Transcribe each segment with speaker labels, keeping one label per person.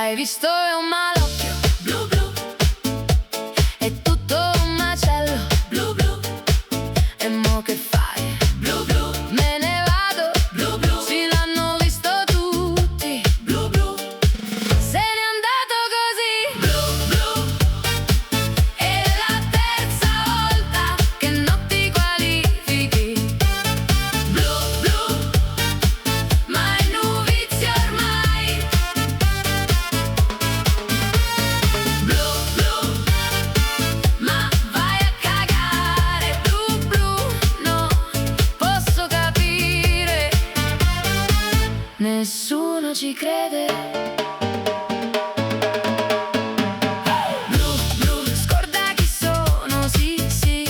Speaker 1: Hai visto è un malocchio blu blu, è tutto un macello blu blu. E mo che fai? Blu blu. Me ne vado blu blu, sì l'hanno visto tutti blu blu. Se n'è andato così blu blu, è la terza volta che non ti qualifichi blu blu, ma è novizio ormai blu blu, ma vai a cagare blu blu, no, posso capire, nessuno ci crede. Blu blu, scorda chi sono, sì sì.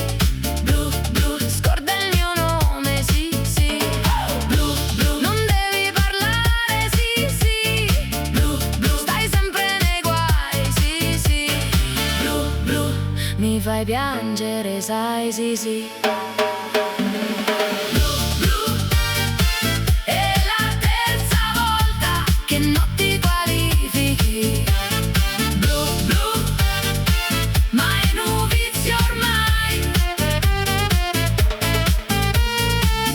Speaker 1: Blu blu, scorda il mio nome, sì sì. Blu blu, non devi parlare, sì sì. Blu blu, stai sempre nei guai, sì sì. Blu blu, mi fai piangere, sai, sì sì. Blu blu, è la terza volta che non ti qualifichi blu blu, ma è novizio ormai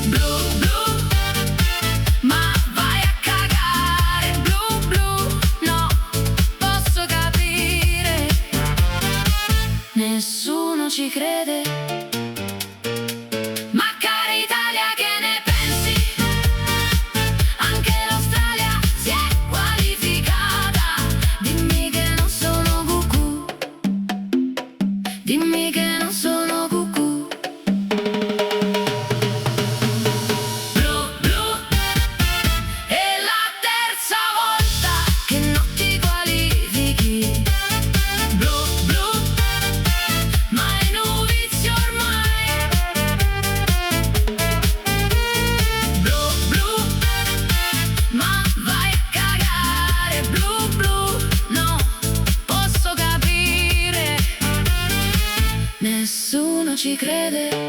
Speaker 1: blu blu, ma vai a cagare blu blu, no, posso capire, nessuno ci crede. Ma cara Italia, che ne pensi? Anche l'Australia si è qualificata. Dimmi che non sono cucù, dimmi che non sono cucù. Blu blu, è la terza volta che non ti qualifichi blu blu, ma è novizio ormai blu blu, ma vai a cagare blu blu, no, posso capire, nessuno ci crede.